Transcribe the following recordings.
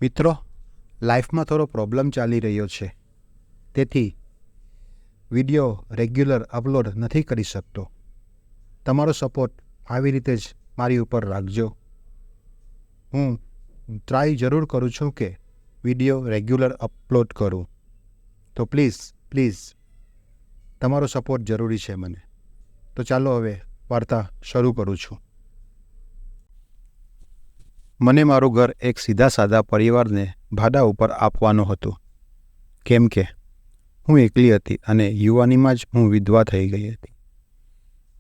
મિત્રો, લાઈફમાં થોડો પ્રોબ્લેમ ચાલી રહ્યો છે, તેથી વિડીયો રેગ્યુલર અપલોડ નથી કરી શકતો. તમારો સપોર્ટ આવી રીતે જ મારી ઉપર રાખજો. હું ટ્રાય જરૂર કરું છું કે વિડીયો રેગ્યુલર અપલોડ કરું, તો પ્લીઝ તમારો સપોર્ટ જરૂરી છે મને. તો ચાલો હવે વાર્તા શરૂ કરું છું. મને મારું ઘર એક સીધા સાદા પરિવારને ભાડા ઉપર આપવાનું હતું, કેમ કે હું એકલી હતી અને યુવાનીમાં જ હું વિધવા થઈ ગઈ હતી.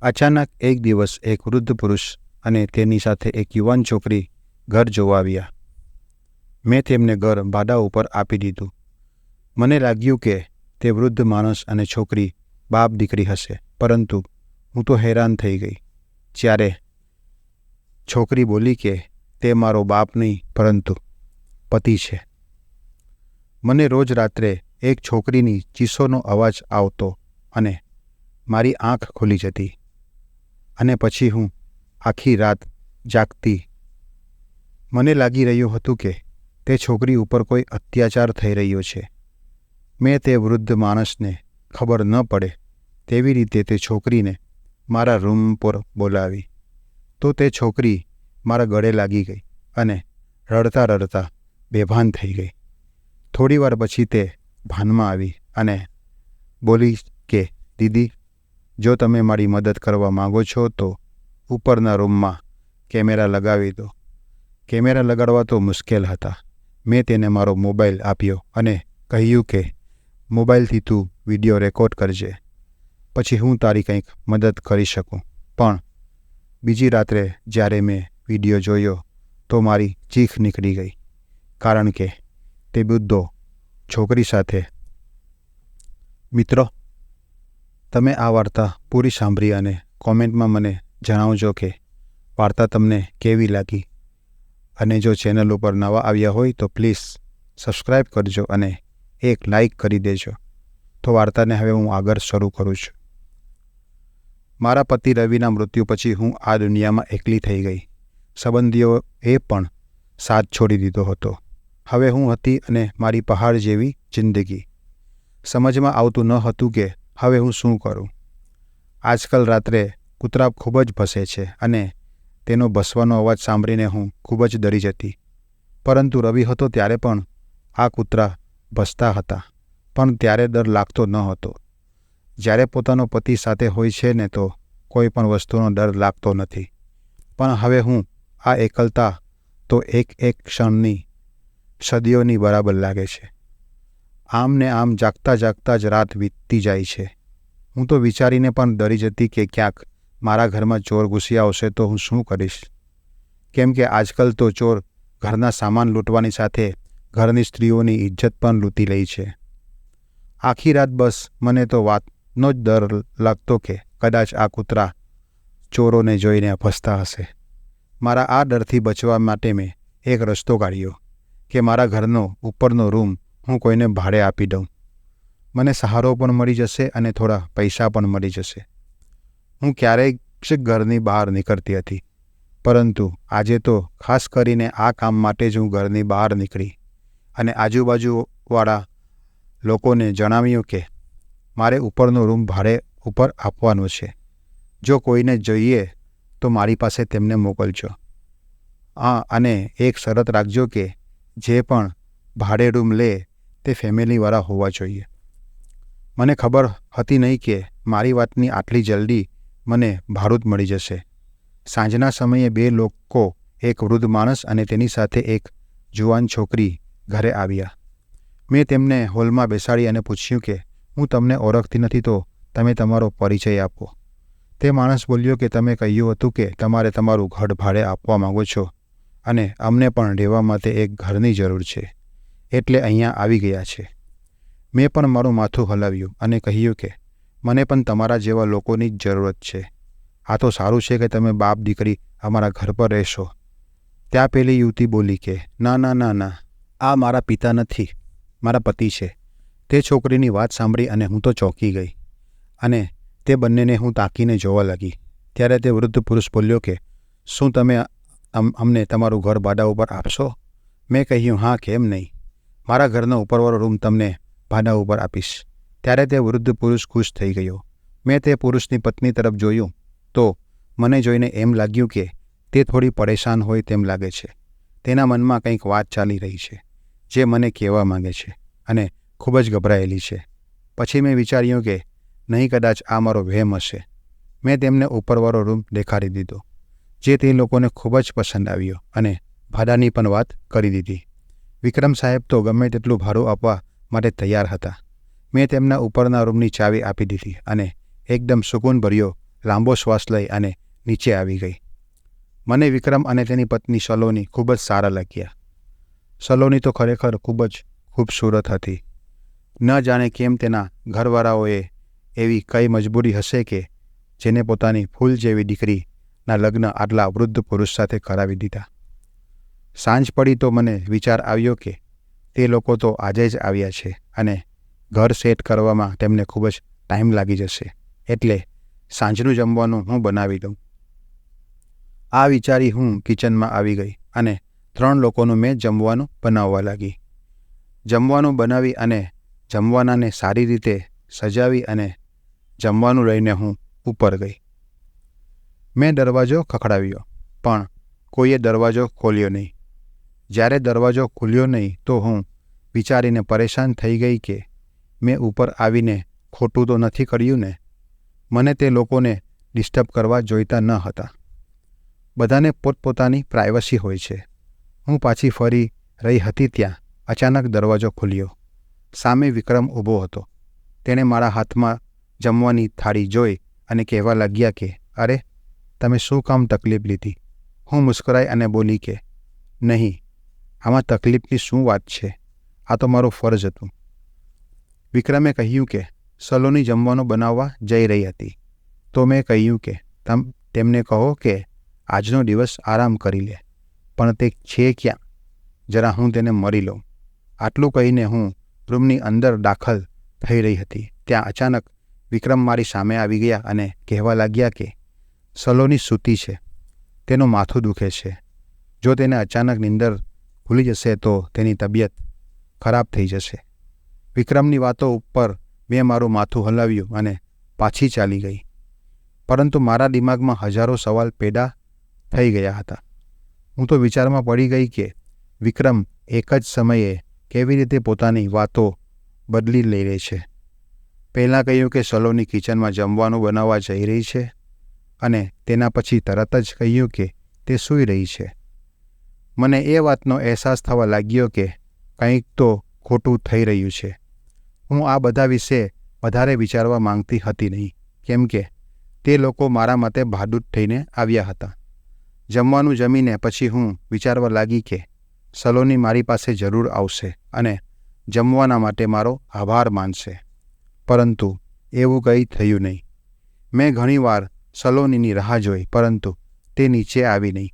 અચાનક એક દિવસ એક વૃદ્ધ પુરુષ અને તેની સાથે એક યુવાન છોકરી ઘર જોવા આવ્યા. મેં તેમને ઘર ભાડા ઉપર આપી દીધું. મને લાગ્યું કે તે વૃદ્ધ માણસ અને છોકરી બાપ દીકરી હશે, પરંતુ હું તો હેરાન થઈ ગઈ જ્યારે છોકરી બોલી કે તે મારો બાપ નહીં પરંતુ પતિ છે. મને રોજ રાત્રે એક છોકરીની ચીસોનો અવાજ આવતો અને મારી આંખ ખુલી જતી, અને પછી હું આખી રાત જાગતી. મને લાગી રહ્યું હતું કે તે છોકરી ઉપર કોઈ અત્યાચાર થઈ રહ્યો છે. મેં તે વૃદ્ધ માણસને ખબર ન પડે તેવી રીતે તે છોકરીને મારા રૂમ પર બોલાવી, તો તે છોકરી મારા ગળે લાગી ગઈ અને રડતા રડતા બેભાન થઈ ગઈ. થોડીવાર પછી તે ભાનમાં આવી અને બોલી કે દીદી, જો તમે મારી મદદ કરવા માંગો છો તો ઉપરના રૂમમાં કેમેરા લગાવી દો. કેમેરા લગાડવા તો મુશ્કેલ હતા. મેં તેને મારો મોબાઈલ આપ્યો અને કહ્યું કે મોબાઈલથી તું વિડીયો રેકોર્ડ કરજે, પછી હું તારી કંઈક મદદ કરી શકું. પણ બીજી રાત્રે જ્યારે મેં વિડીયો જોયો તો મારી ચીખ નીકળી ગઈ, કારણ કે તે વૃદ્ધો છોકરી સાથે. મિત્રો, તમે આ વાર્તા પૂરી સાંભળી અને કોમેન્ટમાં મને જણાવજો કે વાર્તા તમને કેવી લાગી. અને જો ચેનલ ઉપર નવા આવ્યા હોય તો પ્લીઝ સબસ્ક્રાઈબ કરજો અને એક લાઈક કરી દેજો. તો વાર્તાને હવે હું આગળ શરૂ કરું છું. મારા પતિ રવિના મૃત્યુ પછી હું આ દુનિયામાં એકલી થઈ ગઈ. સંબંધીઓએ પણ સાથ છોડી દીધો હતો. હવે હું હતી અને મારી પહાડ જેવી જિંદગી. સમજમાં આવતું ન હતું કે હવે હું શું કરું. આજકાલ રાત્રે કૂતરા ખૂબ જ ભસે છે અને તેનો ભસવાનો અવાજ સાંભળીને હું ખૂબ જ ડરી જતી. પરંતુ રવિ હતો ત્યારે પણ આ કૂતરા ભસતા હતા, પણ ત્યારે ડર લાગતો ન હતો. જ્યારે પોતાનો પતિ સાથે હોય છે ને તો કોઈ પણ વસ્તુનો ડર લાગતો નથી. પણ હવે હું આ એકલતા તો એક ક્ષણની સદીઓની બરાબર લાગે છે. આમ ને આમ જાગતા જાગતા જ રાત વીતતી જાય છે. હું તો વિચારીને પણ ડરી જતી કે ક્યાંક મારા ઘરમાં ચોર ઘૂસી આવશે તો હું શું કરીશ. કેમ કે આજકાલ તો ચોર ઘરના સામાન લૂંટવાની સાથે ઘરની સ્ત્રીઓની ઇજ્જત પણ લૂંટી લે છે. આખી રાત બસ મને તો વાતનો જ ડર લાગતો કે કદાચ આ કૂતરા ચોરોને જોઈને ભસતા હશે. મારા આ ડરથી બચવા માટે મેં એક રસ્તો કાઢ્યો કે મારા ઘરનો ઉપરનો રૂમ હું કોઈને ભાડે આપી દઉં. મને સહારો પણ મળી જશે અને થોડા પૈસા પણ મળી જશે. હું ક્યારેક જ ઘરની બહાર નીકળતી હતી, પરંતુ આજે તો ખાસ કરીને આ કામ માટે જ હું ઘરની બહાર નીકળી અને આજુબાજુવાળા લોકોને જણાવ્યું કે મારે ઉપરનો રૂમ ભાડે ઉપર આપવાનો છે. જો કોઈને જોઈએ તો મારી પાસે તેમને મોકલજો. અને એક શરત રાખજો કે જે પણ ભાડે રૂમ લે તે ફેમિલીવાળા હોવા જોઈએ. મને ખબર હતી નહીં કે મારી વાતની આટલી જલ્દી મને ભાડું મળી જશે. સાંજના સમયે બે લોકો, એક વૃદ્ધ માણસ અને તેની સાથે એક જુવાન છોકરી ઘરે આવ્યા. મેં તેમને હોલમાં બેસાડી અને પૂછ્યું કે હું તમને ઓળખતી નથી, તો તમે તમારો પરિચય આપો. તે માણસ બોલ્યો કે તમે કહ્યું હતું કે તમારે તમારું ઘર ભાડે આપવા માંગો છો અને અમને પણ રહેવા માટે એક ઘરની જરૂર છે, એટલે અહીંયા આવી ગયા છે. મેં પણ મારું માથું હલાવ્યું અને કહ્યું કે મને પણ તમારા જેવા લોકોની જ જરૂરત છે. આ તો સારું છે કે તમે બાપ દીકરી અમારા ઘર પર રહેશો. ત્યાં પેલી યુવતી બોલી કે ના ના ના ના, આ મારા પિતા નથી, મારા પતિ છે. તે છોકરીની વાત સાંભળી અને હું તો ચોંકી ગઈ અને તે બંનેને હું તાકીને જોવા લાગી. ત્યારે તે વૃદ્ધ પુરુષ બોલ્યો કે શું તમે અમને તમારું ઘર ભાડા ઉપર આપશો? મેં કહ્યું, હા કેમ નહીં, મારા ઘરનો ઉપરવાળો રૂમ તમને ભાડા ઉપર આપીશ. ત્યારે તે વૃદ્ધ પુરુષ ખુશ થઈ ગયો. મેં તે પુરુષની પત્ની તરફ જોયું તો મને જોઈને એમ લાગ્યું કે તે થોડી પરેશાન હોય તેમ લાગે છે. તેના મનમાં કંઈક વાત ચાલી રહી છે જે મને કહેવા માંગે છે અને ખૂબ જ ગભરાયેલી છે. પછી મેં વિચાર્યું કે નહીં, કદાચ આ મારો વહેમ હશે. મેં તેમને ઉપરવાળો રૂમ દેખાડી દીધો જે તે લોકોને ખૂબ જ પસંદ આવ્યો અને ભાડાની પણ વાત કરી દીધી. વિક્રમ સાહેબ તો ગમે તેટલું ભાડું આપવા માટે તૈયાર હતા. મેં તેમના ઉપરના રૂમની ચાવી આપી દીધી અને એકદમ સુકૂનભર્યો લાંબો શ્વાસ લઈ અને નીચે આવી ગઈ. મને વિક્રમ અને તેની પત્ની સલોની ખૂબ જ સારા લાગ્યા. સલોની તો ખરેખર ખૂબ જ ખૂબસૂરત હતી. ન જાણે કેમ તેના ઘરવાળાઓએ એવી કઈ મજબૂરી હશે કે જેને પોતાની ફૂલ જેવી દીકરીના લગ્ન આટલા વૃદ્ધ પુરુષ સાથે કરાવી દીધા. સાંજ પડી તો મને વિચાર આવ્યો કે તે લોકો તો આજે જ આવ્યા છે અને ઘર સેટ કરવામાં તેમને ખૂબ જ ટાઈમ લાગી જશે, એટલે સાંજનું જમવાનું હું બનાવી દઉં. આ વિચારી હું કિચનમાં આવી ગઈ અને 3 લોકોનું મેં જમવાનું બનાવવા લાગી. જમવાનું બનાવી અને જમવાનાને સારી રીતે સજાવી અને જમવાનું લઈને હું ઉપર ગઈ. મેં દરવાજો ખખડાવ્યો પણ કોઈએ દરવાજો ખોલ્યો નહીં. જ્યારે દરવાજો ખુલ્યો નહીં તો હું વિચારીને પરેશાન થઈ ગઈ કે મેં ઉપર આવીને ખોટું તો નથી કર્યું ને. મને તે લોકોને ડિસ્ટર્બ કરવા જોઈતા ન હતા. બધાને પોતપોતાની પ્રાઇવસી હોય છે. હું પાછી ફરી રહી હતી ત્યાં અચાનક દરવાજો ખુલ્યો. સામે વિક્રમ ઊભો હતો. તેણે મારા હાથમાં જમવાની થાળી જોઈ અને કહેવા લાગ્યા કે અરે, તમે શું કામ તકલીફ લીધી? હું મુસ્કરાઈ અને બોલી કે નહીં, આમાં તકલીફની શું વાત છે, આ તો મારું ફરજ હતું. વિક્રમે કહ્યું કે સલોની જમવાનું બનાવવા જઈ રહી હતી તો મેં કહ્યું કે તેમને કહો કે આજનો દિવસ આરામ કરી લે, પણ તે છે ક્યાં? જરા હું તેને મળી લઉં. આટલું કહીને હું રૂમની અંદર દાખલ થઈ રહી હતી ત્યાં અચાનક વિક્રમ મારી સામે આવી ગયા અને કહેવા લાગ્યા કે સલોની સૂતી છે, તેનું માથું દુખે છે. જો તેને અચાનક નીંદર ખુલી જશે તો તેની તબિયત ખરાબ થઈ જશે. વિક્રમની વાતો ઉપર મેં મારું માથું હલાવ્યું અને પાછી ચાલી ગઈ. પરંતુ મારા દિમાગમાં હજારો સવાલ પેદા થઈ ગયા હતા. હું તો વિચારમાં પડી ગઈ કે વિક્રમ એક જ સમયે કેવી રીતે પોતાની વાતો બદલી લઈ રહી છે. પહેલાં કહ્યું કે સલોની કિચનમાં જમવાનું બનાવવા જઈ રહી છે અને તેના પછી તરત જ કહ્યું કે તે સૂઈ રહી છે. મને એ વાતનો અહેસાસ થવા લાગ્યો કે કંઈક તો ખોટું થઈ રહ્યું છે. હું આ બધા વિશે વધારે વિચારવા માંગતી હતી નહીં, કેમ કે તે લોકો મારા માટે ભાડૂત થઈને આવ્યા હતા. જમવાનું જમીને પછી હું વિચારવા લાગી કે સલોની મારી પાસે જરૂર આવશે અને જમવાના માટે મારો આભાર માનશે. પરંતુ એવું કંઈ થયું નહીં. મેં ઘણીવાર સલોનીની રાહ જોઈ પરંતુ તે નીચે આવી નહીં.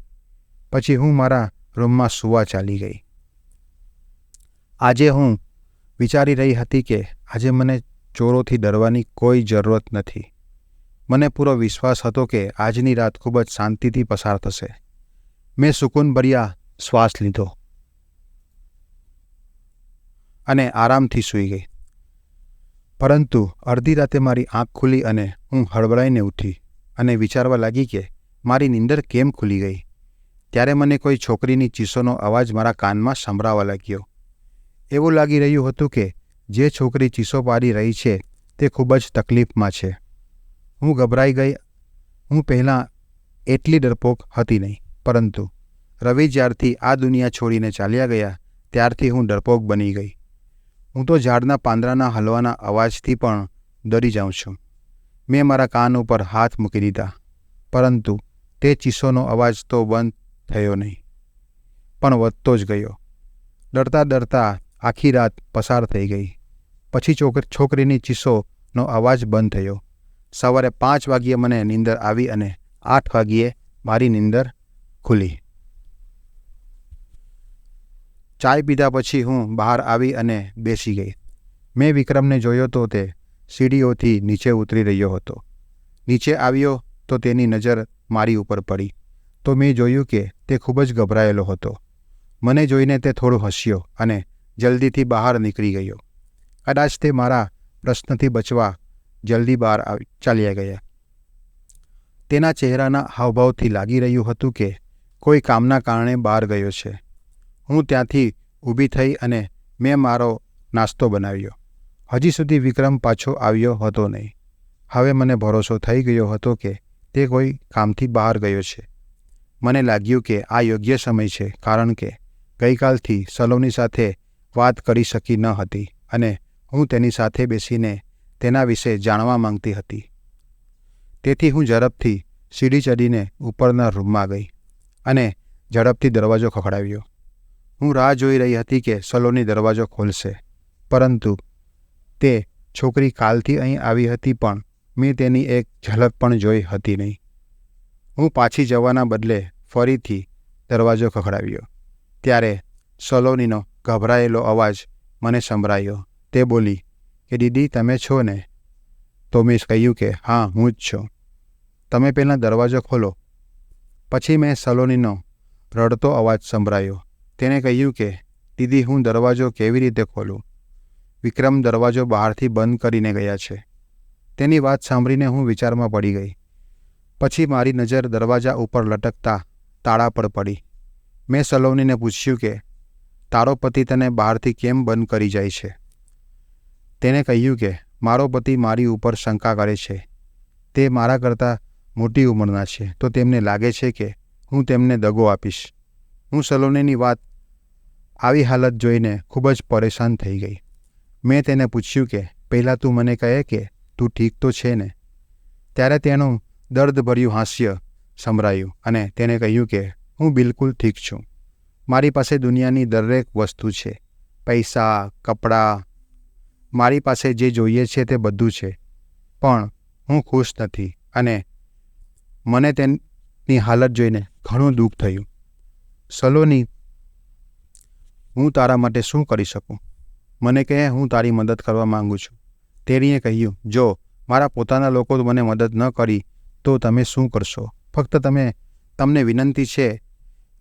પછી હું મારા રૂમમાં સૂવા ચાલી ગઈ. આજે હું વિચારી રહી હતી કે આજે મને ચોરોથી ડરવાની કોઈ જરૂરત નથી. મને પૂરો વિશ્વાસ હતો કે આજની રાત ખૂબ જ શાંતિથી પસાર થશે. મેં સુકૂનભર્યા શ્વાસ લીધો અને આરામથી સૂઈ ગઈ. પરંતુ અડધી રાતે મારી આંખ ખુલી અને હું હળબળાઈને ઉઠી અને વિચારવા લાગી કે મારી નીંદર કેમ ખુલી ગઈ. ત્યારે મને કોઈ છોકરીની ચીસોનો અવાજ મારા કાનમાં સંભળાવા લાગ્યો. એવું લાગી રહ્યું હતું કે જે છોકરી ચીસો પાડી રહી છે તે ખૂબ જ તકલીફમાં છે. હું ગભરાઈ ગઈ. હું પહેલાં એટલી ડરપોક હતી નહીં, પરંતુ રવિ જ્યારથી આ દુનિયા છોડીને ચાલ્યા ગયા ત્યારથી હું ડરપોક બની ગઈ. હું તો ઝાડના પાંદડાના હલવાના અવાજથી પણ ડરી જાઉં છું. મેં મારા કાન ઉપર હાથ મૂકી દીધા, પરંતુ તે ચીસોનો અવાજ તો બંધ થયો નહીં, પણ વધતો જ ગયો. ડરતા ડરતા આખી રાત પસાર થઈ ગઈ. પછી છોકરીની ચીસોનો અવાજ બંધ થયો. સવારે 5 વાગ્યે મને નીંદર આવી અને 8 વાગ્યે મારી નીંદર ખુલી. ચાય પીધા પછી હું બહાર આવી અને બેસી ગઈ. મેં વિક્રમને જોયો તો તે સીડીઓથી નીચે ઉતરી રહ્યો હતો. નીચે આવ્યો તો તેની નજર મારી ઉપર પડી તો મેં જોયું કે તે ખૂબ જ ગભરાયેલો હતો. મને જોઈને તે થોડું હસ્યો અને જલ્દીથી બહાર નીકળી ગયો. કદાચ તે મારા પ્રશ્નથી બચવા જલ્દી બહાર ચાલ્યા ગયા. તેના ચહેરાના હાવભાવથી લાગી રહ્યું હતું કે કોઈ કામના કારણે બહાર ગયો છે. હું ત્યાંથી ઊભી થઈ અને મેં મારો નાસ્તો બનાવ્યો. હજી સુધી વિક્રમ પાછો આવ્યો હતો નહીં. હવે મને ભરોસો થઈ ગયો હતો કે તે કોઈ કામથી બહાર ગયો છે. મને લાગ્યું કે આ યોગ્ય સમય છે, કારણ કે ગઈકાલથી સલોની સાથે વાત કરી શકી ન હતી અને હું તેની સાથે બેસીને તેના વિશે જાણવા માંગતી હતી. તેથી હું ઝડપથી સીડી ચડીને ઉપરના રૂમમાં ગઈ અને ઝડપથી દરવાજો ખખડાવ્યો. હું રાહ જોઈ રહી હતી કે સલોની દરવાજો ખોલશે, પરંતુ તે છોકરી કાલથી અહીં આવી હતી, પણ મેં તેની એક ઝલક પણ જોઈ હતી નહીં. હું પાછી જવાના બદલે ફરીથી દરવાજો ખખડાવ્યો. ત્યારે સલોનીનો ગભરાયેલો અવાજ મને સંભળાયો. તે બોલી કે દીદી, તમે છો ને? તો મેં કહ્યું કે હા, હું જ છું. તમે પહેલાં દરવાજો ખોલો. પછી મેં સલોનીનો રડતો અવાજ સંભળાયો. તેણે કહ્યું કે દીદી, હું દરવાજો કેવી રીતે ખોલું? વિક્રમ દરવાજો બહારથી બંધ કરીને ગયા છે. તેની વાત સાંભળીને હું વિચારમાં પડી ગઈ. પછી મારી નજર દરવાજા ઉપર લટકતા તાળા પર પડી. મેં સલોનીને પૂછ્યું કે તારો પતિ તને બહારથી કેમ બંધ કરી જાય છે? તેણે કહ્યું કે મારો પતિ મારી ઉપર શંકા કરે છે. તે મારા કરતાં મોટી ઉંમરના છે, તો તેમને લાગે છે કે હું તેમને દગો આપીશ. હું સલોનીની વાત આવી હાલત જોઈને ખૂબ જ પરેશાન થઈ ગઈ. મેં તેને પૂછ્યું કે પહેલાં તું મને કહે કે તું ઠીક તો છે ને? ત્યારે તેનું દર્દભર્યું હાસ્ય સંભળાયું અને તેણે કહ્યું કે હું બિલકુલ ઠીક છું. મારી પાસે દુનિયાની દરેક વસ્તુ છે, પૈસા, કપડાં, મારી પાસે જે જોઈએ છે તે બધું છે, પણ હું ખુશ નથી અને મને તેની હાલત જોઈને ઘણું દુઃખ થયું. સલોની, હું તારા માટે શું કરી શકું? મને કહે, હું તારી મદદ કરવા માંગુ છું. તેણીએ કહ્યું, જો મારા પોતાના લોકો મને મદદ ન કરી તો તમે શું કરશો? ફક્ત તમને વિનંતી છે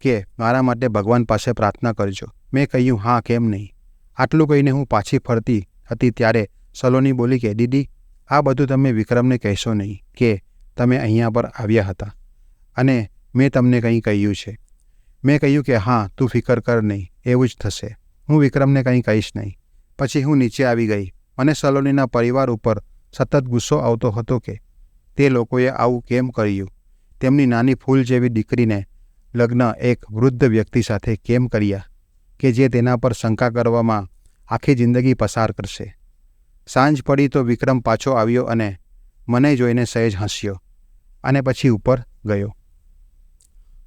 કે મારા માટે ભગવાન પાસે પ્રાર્થના કરજો. મેં કહ્યું, હા, કેમ નહીં. આટલું કહીને હું પાછી ફરતી હતી ત્યારે સલોની બોલી કે દીદી, આ બધું તમે વિક્રમને કહેશો નહીં કે તમે અહીંયા પર આવ્યા હતા અને મેં તમને કંઈ કહ્યું છે. મેં કહ્યું કે હા, તું ફિકર કર નહીં, એવું જ થશે. હું વિક્રમને કંઈ કહીશ નહીં. પછી હું નીચે આવી ગઈ. મને સલોનીના પરિવાર ઉપર સતત ગુસ્સો આવતો હતો કે તે લોકોએ આવું કેમ કર્યું. તેમની નાની ફૂલ જેવી દીકરીને લગ્ન એક વૃદ્ધ વ્યક્તિ સાથે કેમ કર્યા કે જે તેના પર શંકા કરવામાં આખી જિંદગી પસાર કરશે. સાંજ પડી તો વિક્રમ પાછો આવ્યો અને મને જોઈને સહેજ હસ્યો અને પછી ઉપર ગયો.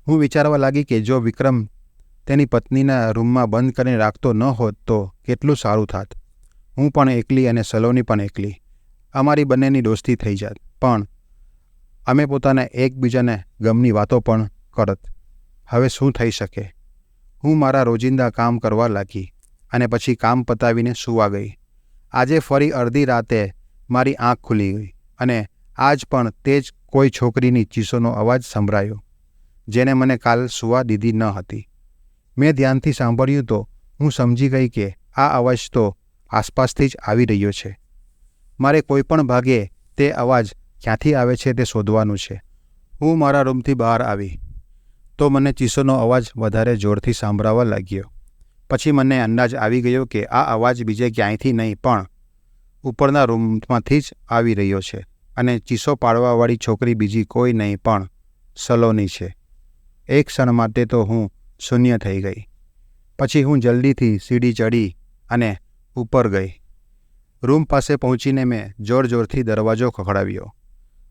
હું વિચારવા લાગી કે જો વિક્રમ તેની પત્નીના રૂમમાં બંધ કરીને રાખતો ન હોત તો કેટલું સારું થાત. હું પણ એકલી અને સલોની પણ એકલી. અમારી બંનેની દોસ્તી થઈ જાત, પણ અમે પોતાના એકબીજાને ગમની વાતો પણ કરત. હવે શું થઈ શકે? હું મારા રોજિંદા કામ કરવા લાગી અને પછી કામ પતાવીને સૂવા ગઈ. આજે ફરી અડધી રાતે મારી આંખ ખુલી ગઈ અને આજ પણ તે જ કોઈ છોકરીની ચીસોનો અવાજ સંભળાયો, જેને મને કાલ સૂવા દીધી ન હતી. મેં ધ્યાનથી સાંભળ્યું તો હું સમજી ગઈ કે આ અવાજ તો આસપાસથી જ આવી રહ્યો છે. મારે કોઈપણ ભાગે તે અવાજ ક્યાંથી આવે છે તે શોધવાનું છે. હું મારા રૂમથી બહાર આવી તો મને ચીસોનો અવાજ વધારે જોરથી સાંભળવા લાગ્યો. પછી મને અંદાજ આવી ગયો કે આ અવાજ બીજે ક્યાંયથી નહીં પણ ઉપરના રૂમમાંથી જ આવી રહ્યો છે અને ચીસો પાડવાવાળી છોકરી બીજી કોઈ નહીં પણ સલોની છે. એક ક્ષણ માટે તો હું શૂન્ય થઈ ગઈ. પછી હું જલ્દીથી સીડી ચડી અને ઉપર ગઈ. રૂમ પાસે પહોંચીને મેં જોરથી દરવાજો ખખડાવ્યો.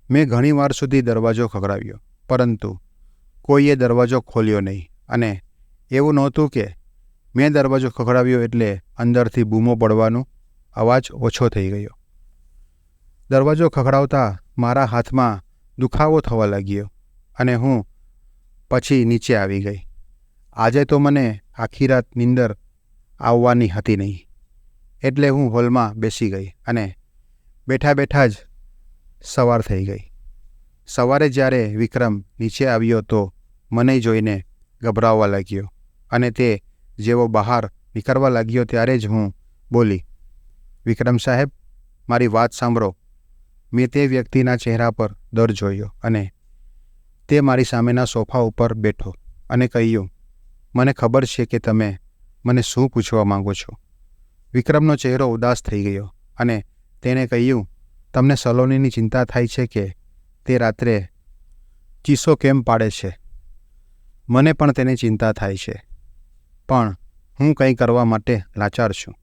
મેં ઘણીવાર સુધી દરવાજો ખખડાવ્યો, પરંતુ કોઈએ દરવાજો ખોલ્યો નહીં. અને એવું નહોતું કે મેં દરવાજો ખખડાવ્યો એટલે અંદરથી બૂમો પડવાનો અવાજ ઓછો થઈ ગયો. દરવાજો ખખડાવતા મારા હાથમાં દુખાવો થવા લાગ્યો અને હું પછી નીચે આવી ગઈ. આજે તો મને આખી રાત નીંદર આવવાની હતી નહીં, એટલે હું હોલમાં બેસી ગઈ અને બેઠા જ સવાર થઈ ગઈ. સવારે જ્યારે વિક્રમ નીચે આવ્યો તો મને જોઈને ગભરાવા લાગ્યો અને તે જેવો બહાર નીકળવા લાગ્યો ત્યારે જ હું બોલી, વિક્રમ સાહેબ, મારી વાત સાંભળો. મેં તે વ્યક્તિના ચહેરા પર ડર જોયો અને તે મારી સામેના સોફા ઉપર બેઠો અને કહ્યું, મને ખબર છે કે તમે મને શું પૂછવા માંગો છો. વિક્રમનો ચહેરો ઉદાસ થઈ ગયો અને તેણે કહ્યું, તમને સલોનીની ચિંતા થાય છે કે તે રાત્રે ચીસો કેમ પાડે છે? મને પણ તેની ચિંતા થાય છે, પણ હું કંઈ કરવા માટે લાચાર છું.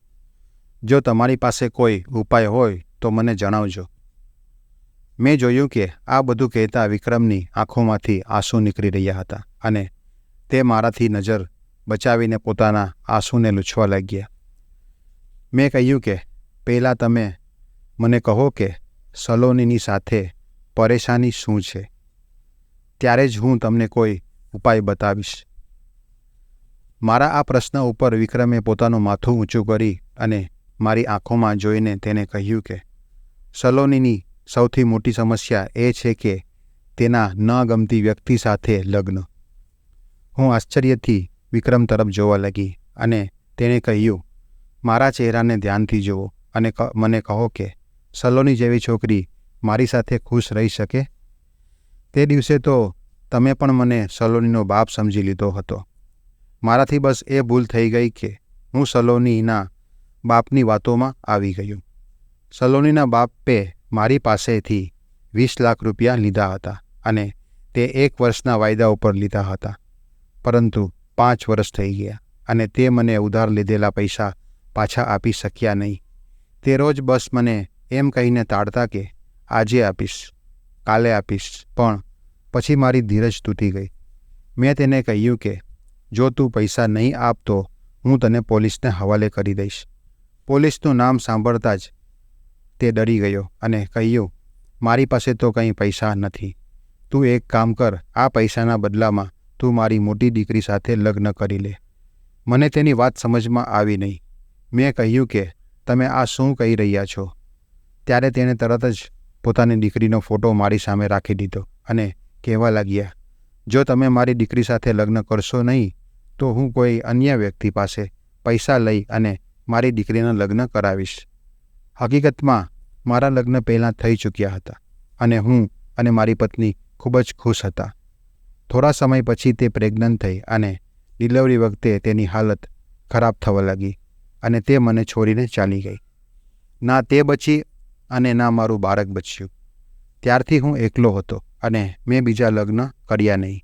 જો તમારી પાસે કોઈ ઉપાય હોય તો મને જણાવજો. મેં જોયું કે આ બધું કહેતા વિક્રમની આંખોમાંથી આંસુ નીકળી રહ્યા હતા અને તે મારાથી નજર બચાવીને પોતાના આંસુને લૂછવા લાગ્યા. મેં કહ્યું કે પહેલાં તમે મને કહો કે સલોનીની સાથે પરેશાની શું છે, ત્યારે જ હું તમને કોઈ ઉપાય બતાવીશ. મારા આ પ્રશ્ન ઉપર વિક્રમે પોતાનું માથું ઊંચું કરી અને મારી આંખોમાં જોઈને તેને કહ્યું કે સલોનીની સૌથી મોટી સમસ્યા એ છે કે તેના ન ગમતી વ્યક્તિ સાથે લગ્ન. હું આશ્ચર્યથી વિક્રમ તરફ જોવા લાગી અને તેણે કહ્યું, મારા ચહેરાને ધ્યાનથી જુઓ અને મને કહો કે સલોની જેવી છોકરી મારી સાથે ખુશ રહી શકે? તે દિવસે તો તમે પણ મને સલોનીનો બાપ સમજી લીધો હતો. મારાથી બસ એ ભૂલ થઈ ગઈ કે હું સલોનીના બાપની વાતોમાં આવી ગયો. સલોનીના બાપે મારી પાસેથી 20 લાખ રૂપિયા લીધા હતા અને તે 1 વર્ષના વાયદા ઉપર લીધા હતા, પરંતુ 5 વર્ષ થઈ ગયા અને તે મને ઉધાર લીધેલા પૈસા પાછા આપી શક્યા નહીં. તે રોજ બસ મને એમ કહીને ટાળતા કે આજે આપીશ, કાલે આપીશ, પણ પછી મારી ધીરજ તૂટી ગઈ. મેં તેને કહ્યું કે જો તું પૈસા નહીં આપતો હું તને પોલીસને હવાલે કરી દઈશ. પોલીસનું નામ સાંભળતા જ તે ડરી ગયો અને કહ્યું, મારી પાસે તો કંઈ પૈસા નથી. તું એક કામ કર, આ પૈસાના બદલામાં તું મારી મોટી દીકરી સાથે લગ્ન કરી લે. મને તેની વાત સમજમાં આવી નહીં. મેં કહ્યું કે તમે આ શું કહી રહ્યા છો? ત્યારે તેણે તરત જ પોતાની દીકરીનો ફોટો મારી સામે રાખી દીધો અને કહેવા લાગ્યા, જો તમે મારી દીકરી સાથે લગ્ન કરશો નહીં તો હું કોઈ અન્ય વ્યક્તિ પાસે પૈસા લઈ અને મારી દીકરીના લગ્ન કરાવીશ. હકીકતમાં મારા લગ્ન પહેલાં થઈ ચૂક્યા હતા અને હું અને મારી પત્ની ખૂબ જ ખુશ હતા. થોડા સમય પછી તે પ્રેગ્નન્ટ થઈ અને ડિલિવરી વખતે તેની હાલત ખરાબ થવા લાગી અને તે મને છોડીને ચાલી ગઈ. ના તે બચી અને ના મારું બાળક બચ્યું. ત્યારથી હું એકલો હતો અને મેં બીજા લગ્ન કર્યા નહીં.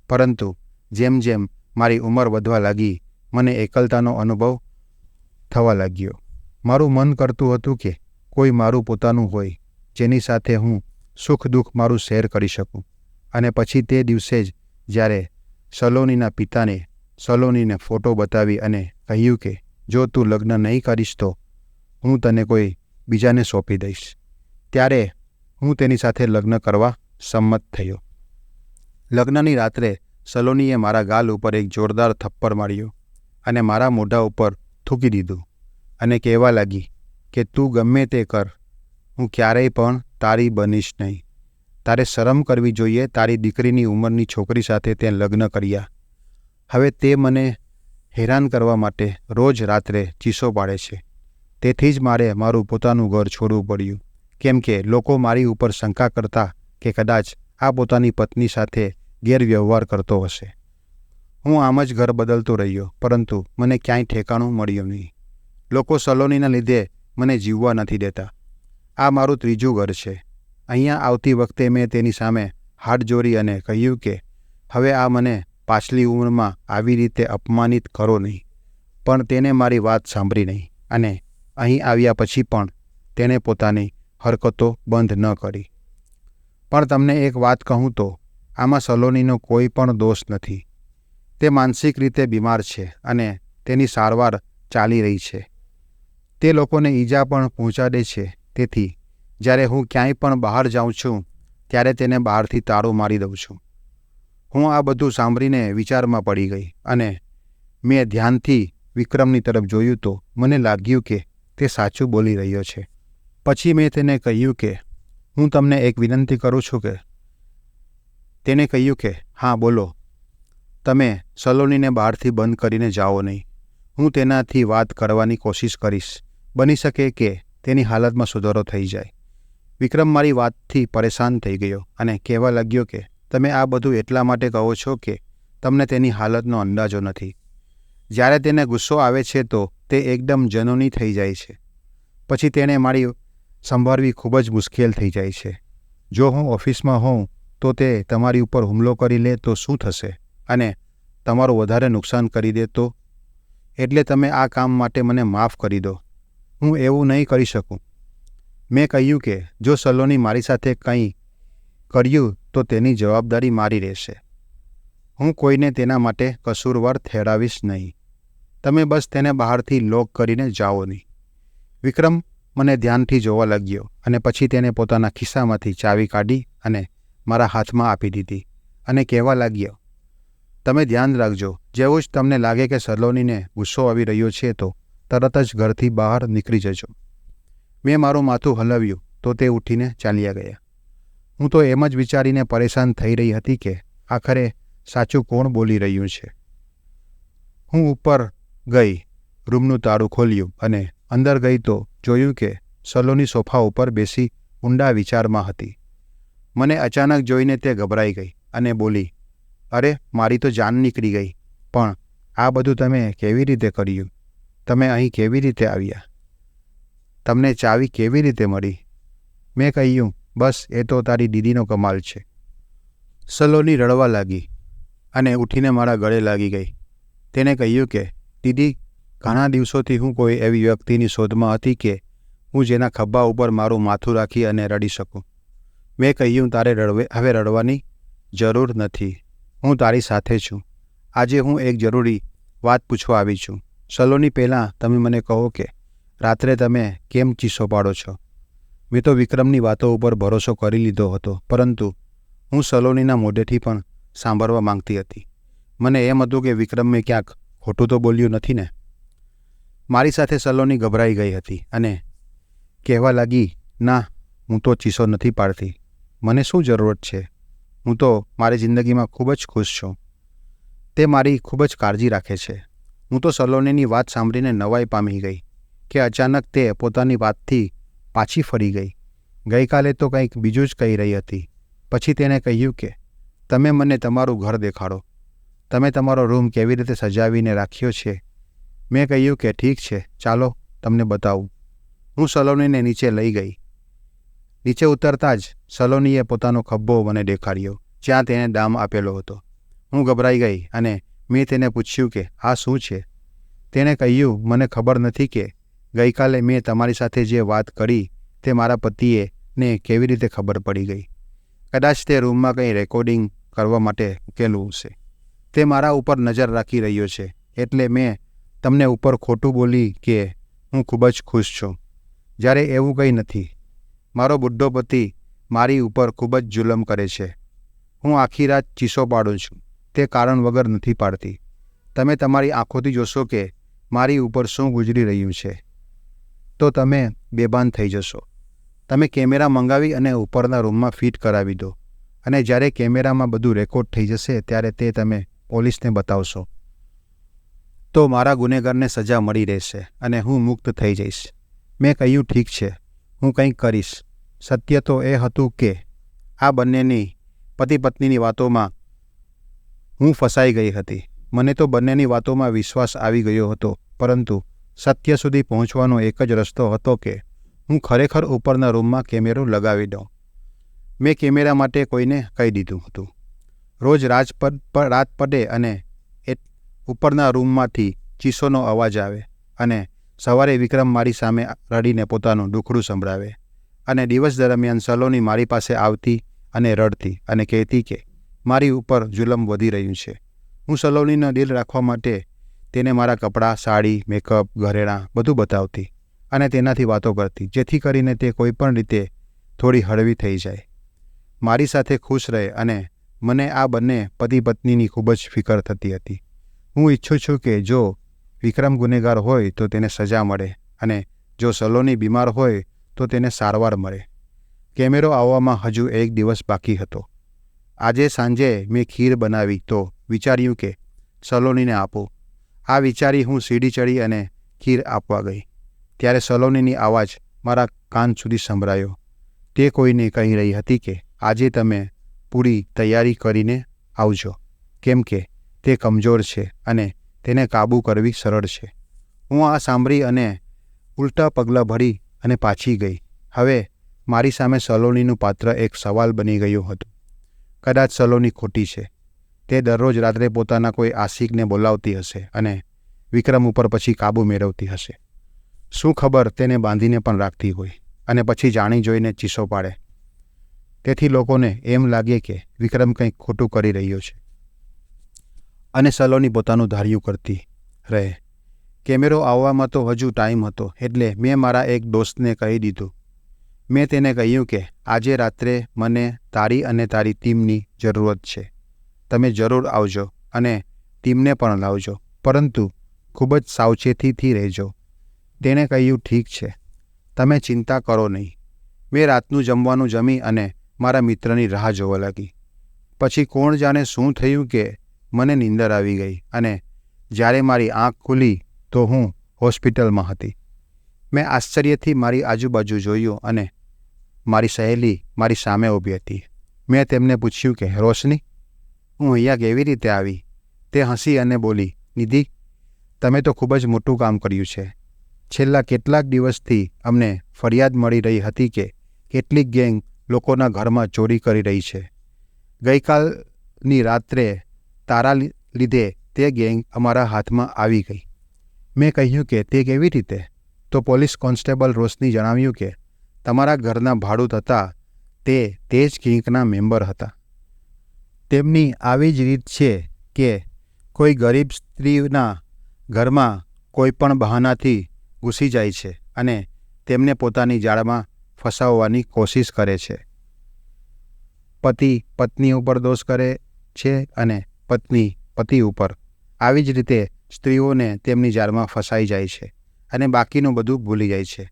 પરંતુ જેમ જેમ મારી ઉંમર વધવા લાગી મને એકલતાનો અનુભવ થવા લાગ્યો. મારું મન કરતું હતું કે કોઈ મારું પોતાનું હોય જેની સાથે હું સુખ દુઃખ મારું શેર કરી શકું. અને પછી તે દિવસે જ જ્યારે સલોનીના પિતાને સલોનીને ફોટો બતાવી અને કહ્યું કે જો તું લગ્ન નહીં કરીશ તો હું તને કોઈ બીજાને સોંપી દઈશ, ત્યારે હું તેની સાથે લગ્ન કરવા સંમત થયો. લગ્નની રાત્રે સલોનીએ મારા ગાલ ઉપર એક જોરદાર થપ્પડ માર્યો અને મારા મોઢા ઉપર થૂકી દીધું અને કહેવા લાગી કે તું ગમે તે કર, હું ક્યારેય પણ તારી બનીશ નહીં. તારે શરમ કરવી જોઈએ, તારી દીકરીની ઉંમરની છોકરી સાથે તે લગ્ન કર્યા. હવે તે મને હેરાન કરવા માટે રોજ રાત્રે ચીસો પાડે છે. તેથી જ મારે મારું પોતાનું ઘર છોડવું પડ્યું, કેમ કે લોકો મારી ઉપર શંકા કરતા કે કદાચ આ પોતાની પત્ની સાથે ગેરવ્યવહાર કરતો હશે. હું આમ જ ઘર બદલતો રહ્યો, પરંતુ મને ક્યાંય ઠેકાણું મળ્યું નહીં. લોકો સલોનીના લીધે મને જીવવા નથી દેતા. આ મારું 3જું ઘર છે. અહીંયા આવતી વખતે મેં તેની સામે હાથ જોડી અને કહ્યું કે હવે આ મને પાછલી ઉંમરમાં આવી રીતે અપમાનિત કરો નહીં. પણ તેને મારી વાત સાંભળી નહીં અને અહીં આવ્યા પછી પણ તેણે પોતાની હરકતો બંધ ન કરી. પણ તમને એક વાત કહું તો આમાં સલોનીનો કોઈ પણ દોષ નથી. તે માનસિક રીતે બીમાર છે અને તેની સારવાર ચાલી રહી છે. તે લોકોને ઈજા પણ પહોંચાડે છે. તેથી જ્યારે હું ક્યાંય પણ બહાર જાઉં છું ત્યારે તેને બહારથી તાળું મારી દઉં છું. હું આ બધું સાંભળીને વિચારમાં પડી ગઈ અને મેં ધ્યાનથી વિક્રમની તરફ જોયું તો મને લાગ્યું કે તે સાચું બોલી રહ્યો છે. પછી મેં તેને કહ્યું કે હું તમને એક વિનંતી કરું છું કે તેને કહ્યું કે હા બોલો. તમે સલોનીને બહારથી બંધ કરીને જાઓ નહીં. હું તેનાથી વાત કરવાની કોશિશ કરીશ. બની શકે કે તેની હાલતમાં સુધારો થઈ જાય. વિક્રમ મારી વાતથી પરેશાન થઈ ગયો અને કહેવા લાગ્યો કે તમે આ બધું એટલા માટે કહો છો કે તમને તેની હાલતનો અંદાજો નથી. જ્યારે તેને ગુસ્સો આવે છે તો તે એકદમ જનૂની થઈ જાય છે. પછી તેને મારી સંભાળવી ખૂબ જ મુશ્કેલ થઈ જાય છે. જો હું ઓફિસમાં હોઉં તો તે તમારી ઉપર હુમલો કરી લે તો શું થશે અને તમારું વધારે નુકસાન કરી દે તો? એટલે તમે આ કામ માટે મને માફ કરી દો. હું એવું નહીં કરી શકું. મેં કહ્યું કે જો સલોની મારી સાથે કંઈ કર્યું તો તેની જવાબદારી મારી રહેશે. હું કોઈને તેના માટે કસૂરવાર ઠેરાવીશ નહીં. તમે બસ તેને બહારથી લોક કરીને જાઓ નહીં. વિક્રમ મને ધ્યાનથી જોવા લાગ્યો અને પછી તેને પોતાના ખિસ્સામાંથી ચાવી કાઢી અને મારા હાથમાં આપી દીધી અને કહેવા લાગ્યો, તમે ધ્યાન રાખજો. જેવું જ તમને લાગે કે સલોનીને ગુસ્સો આવી રહ્યો છે તો તરત જ ઘરથી બહાર નીકળી જજો. મેં મારું માથું હલાવ્યું તો તે ઉઠીને ચાલ્યા ગયા. હું તો એમ જ વિચારીને પરેશાન થઈ રહી હતી કે આખરે સાચું કોણ બોલી રહ્યું છે. હું ઉપર ગઈ, રૂમનું તાળું ખોલ્યું અને અંદર ગઈ તો જોયું કે સલોની સોફા ઉપર બેસી ઊંડા વિચારમાં હતી. મને અચાનક જોઈને તે ગભરાઈ ગઈ અને બોલી, અરે મારી તો જાન નીકળી ગઈ. પણ આ બધું તમે કેવી રીતે કર્યું? તમે અહીં કેવી રીતે આવ્યા? તમને ચાવી કેવી રીતે મળી? મેં કહ્યું, બસ એ તો તારી દીદીનો કમાલ છે. સલોની રડવા લાગી અને ઉઠીને મારા ગળે લાગી ગઈ. તેણે કહ્યું કે દીદી, ઘણા દિવસોથી હું કોઈ એવી વ્યક્તિની શોધમાં હતી કે હું જેના ખભા ઉપર મારું માથું રાખી અને રડી શકું. મેં કહ્યું, તારે હવે રડવાની જરૂર નથી. હું તારી સાથે છું. આજે હું એક જરૂરી વાત પૂછવા આવી છું. સલોની, પહેલાં તમે મને કહો કે રાત્રે તમે કેમ ચીસો પાડો છો? મેં તો વિક્રમની વાતો ઉપર ભરોસો કરી લીધો હતો, પરંતુ હું સલોનીના મોઢેથી પણ સાંભળવા માંગતી હતી. મને એમ હતું કે વિક્રમ મેં ક્યાંક ખોટું તો બોલ્યું નથી ને? મારી સાથે સલોની ગભરાઈ ગઈ હતી અને કહેવા લાગી, ના, હું તો ચીસો નથી પાડતી. મને શું જરૂરત છે? હું તો મારી જિંદગીમાં ખૂબ જ ખુશ છું. તે મારી ખૂબ જ કાળજી રાખે છે. હું તો સલોનીની વાત સાંભળીને નવાઈ પામી ગઈ કે અચાનક તે પોતાની વાતથી પાછી ફરી ગઈ. ગઈકાલે તો કંઈક બીજું જ કહી રહી હતી. પછી તેણે કહ્યું કે તમે મને તમારું ઘર દેખાડો. તમે તમારો રૂમ કેવી રીતે સજાવીને રાખ્યો છે. મેં કહ્યું કે ઠીક છે, ચાલો તમને બતાવું. હું સલોનીને નીચે લઈ ગઈ. નીચે ઉતરતા જ સલોનીએ પોતાનો ખભ્ભો મને દેખાડ્યો જ્યાં તેણે દામ આપેલો હતો. હું ગભરાઈ ગઈ અને મેં તેને પૂછ્યું કે આ શું છે? તેણે કહ્યું, મને ખબર નથી કે ગઈકાલે મેં તમારી સાથે જે વાત કરી તે મારા પતિએ ને કેવી રીતે ખબર પડી ગઈ. કદાચ તે રૂમમાં કંઈ રેકોર્ડિંગ કરવા માટે મૂકેલું હશે. તે મારા ઉપર નજર રાખી રહ્યો છે. એટલે મેં તમને ઉપર ખોટું બોલી કે હું ખૂબ જ ખુશ છું, જ્યારે એવું કંઈ નથી. મારો બુઢ્ઢો પતિ મારી ઉપર ખૂબ જ જુલમ કરે છે. હું આખી રાત ચીસો પાડું છું. તે કારણ વગર નથી પાડતી. તમે તમારી આંખોથી જોશો કે મારી ઉપર શું ગુજરી રહ્યું છે તો તમે બેભાન થઈ જશો. તમે કેમેરા મંગાવી અને ઉપરના રૂમમાં ફિટ કરાવી દો અને જ્યારે કેમેરામાં બધું રેકોર્ડ થઈ જશે ત્યારે તે તમે પોલીસને બતાવશો તો મારા ગુનેગારને સજા મળી રહેશે અને હું મુક્ત થઈ જઈશ. મેં કહ્યું, ઠીક છે, હું કંઈક કરીશ. સત્ય તો એ હતું કે આ બંનેની પતિ પત્નીની વાતોમાં હું ફસાઈ ગઈ હતી. મને તો બંનેની વાતોમાં વિશ્વાસ આવી ગયો હતો, પરંતુ સત્ય સુધી પહોંચવાનો એક જ રસ્તો હતો કે હું ખરેખર ઉપરના રૂમમાં કેમેરો લગાવી દઉં. મેં કેમેરા માટે કોઈને કહી દીધું હતું. રોજ રાત પડે અને ઉપરના રૂમમાંથી ચીસોનો અવાજ આવે અને સવારે વિક્રમ મારી સામે રડીને પોતાનું દુખડું સંભળાવે અને દિવસ દરમિયાન સલોની મારી પાસે આવતી અને રડતી અને કહેતી કે મારી ઉપર જુલમ વધી રહ્યું છે. હું સલોનીનો દિલ રાખવા માટે તેને મારા કપડાં, સાડી, મેકઅપ, ઘરેણાં બધું બતાવતી અને તેનાથી વાતો કરતી, જેથી કરીને તે કોઈપણ રીતે થોડી હળવી થઈ જાય, મારી સાથે ખુશ રહે. અને મને આ બંને પતિ પત્નીની ખૂબ જ ફિકર થતી હતી. હું ઈચ્છું છું કે જો વિક્રમ ગુનેગાર હોય તો તેને સજા મળે અને જો સલોની બીમાર હોય તો તેને સારવાર મળે. કેમેરો આવવામાં હજુ એક દિવસ બાકી હતો. આજે સાંજે મેં ખીર બનાવી તો વિચાર્યું કે સલોનીને આપું. આ વિચારી હું સીડી ચડી અને ખીર આપવા ગઈ. ત્યારે સલોનીની અવાજ મારા કાન સુધી સંભળાયો. તે કોઈને કહી રહી હતી કે આજે તમે પૂરી તૈયારી કરીને આવજો, કેમ કે તે કમજોર છે અને તેને કાબૂ કરવી સરળ છે. હું આ સાંભળી અને ઉલટા પગલાં ભરી અને પાછી ગઈ. હવે મારી સામે સલોનીનું પાત્ર એક સવાલ બની ગયું હતું. કદાચ સલોની ખોટી છે. તે દરરોજ રાત્રે પોતાના કોઈ આશિકને બોલાવતી હશે અને વિક્રમ ઉપર પછી કાબૂ મેળવતી હશે. શું ખબર તેને બાંધીને પણ રાખતી હોય અને પછી જાણી જોઈને ચીસો પાડે. તેથી લોકોને એમ લાગે કે વિક્રમ કંઈક ખોટું કરી રહ્યો છે અને સલોની પોતાનું ધાર્યું કરતી રહે. કેમેરો આવવામાં તો હજુ ટાઈમ હતો, એટલે મેં મારા એક દોસ્તને કહી દીધું. મેં તેને કહ્યું કે આજે રાત્રે મને તારી અને તારી ટીમની જરૂરત છે. તમે જરૂર આવજો અને ટીમને પણ લાવજો, પરંતુ ખૂબ જ સાવચેતીથી રહેજો. તેણે કહ્યું ઠીક છે, તમે ચિંતા કરો નહીં. મેં રાતનું જમવાનું જમી અને મારા મિત્રની રાહ જોવા લાગી. પછી કોણ જાણે શું થયું કે મને નીંદર આવી ગઈ અને જ્યારે મારી આંખ ખુલી તો હું હોસ્પિટલમાં હતી. મેં આશ્ચર્યથી મારી આજુબાજુ જોયું અને મારી સહેલી મારી સામે ઊભી હતી. મેં તેમને પૂછ્યું કે રોશની, હું અહીંયા કેવી રીતે આવી? તે હસી અને બોલી, નિધિ, તમે તો ખૂબ જ મોટું કામ કર્યું છે. છેલ્લા કેટલાક દિવસથી અમને ફરિયાદ મળી રહી હતી કે કેટલીક ગેંગ લોકોના ઘરમાં ચોરી કરી રહી છે. ગઈકાલની રાત્રે તારા લીધે તે ગેંગ અમારા હાથમાં આવી ગઈ. મેં કહ્યું કે તે કેવી રીતે? તો પોલીસ કોન્સ્ટેબલ રોશની જણાવ્યું કે તમારા ઘરના ભાડૂત હતા તે જ ગેંગના મેમ્બર હતા. તેમની આવી જ રીત છે કે કોઈ ગરીબ સ્ત્રીના ઘરમાં કોઈ પણ બહાનાથી ઘૂસી જાય છે અને તેમને પોતાની જાળમાં ફસાવવાની કોશિશ કરે છે. પતિ પત્ની ઉપર દોષ કરે છે અને પત્ની પતિ ઉપર. આવી જ રીતે સ્ત્રીઓને તેમની જાળમાં ફસાઈ જાય છે અને બાકીનું બધું ભૂલી જાય છે.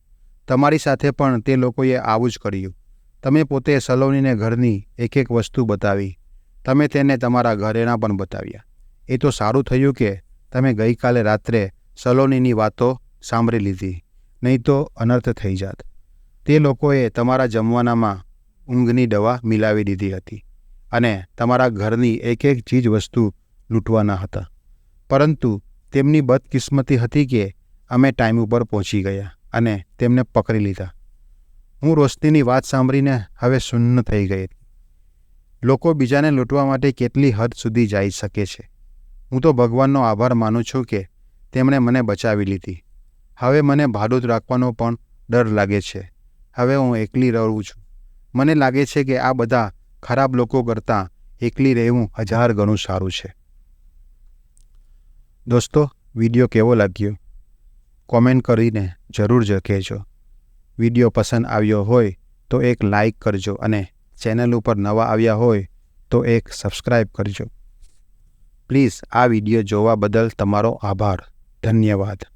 તમારી સાથે પણ તે લોકોએ આવું જ કર્યું. તમે પોતે સલોનીને ઘરની એક એક વસ્તુ બતાવી. તમે તેને તમારા ઘરેણાં પણ બતાવ્યા. એ તો સારું થયું કે તમે ગઈકાલે રાત્રે સલોનીની વાતો સાંભળી લીધી, નહીં તો અનર્થ થઈ જાત. તે લોકોએ તમારા જમવાનામાં ઊંઘની દવા મિલાવી દીધી હતી અને તમારા ઘરની એક એક ચીજ વસ્તુ લૂંટવાના હતા. પરંતુ તેમની બદકિસ્મતી હતી કે અમે ટાઈમ ઉપર પહોંચી ગયા અને તેમને પકડી લીધા. હું રોશનીની વાત સાંભળીને હવે શૂન્ય થઈ ગઈ. લોકો બીજાને લૂંટવા માટે કેટલી હદ સુધી જઈ શકે છે. હું તો ભગવાનનો આભાર માનું છું કે તેમણે મને બચાવી લીધી. હવે મને ભાડૂત રાખવાનો પણ ડર લાગે છે. હવે હું એકલી રહું છું. મને લાગે છે કે આ બધા ખરાબ લોકો કરતાં એકલી રહેવું 1000 ગણું સારું છે. દોસ્તો, વિડીયો કેવો લાગ્યો? કોમેન્ટ કરીને જરૂર જ કહેજો. વિડીયો પસંદ આવ્યો હોય તો એક લાઈક કરજો અને ચેનલ ઉપર નવા આવ્યા હોય તો એક સબસ્ક્રાઈબ કરજો. પ્લીઝ આ વિડીયો જોવા બદલ તમારો આભાર. ધન્યવાદ.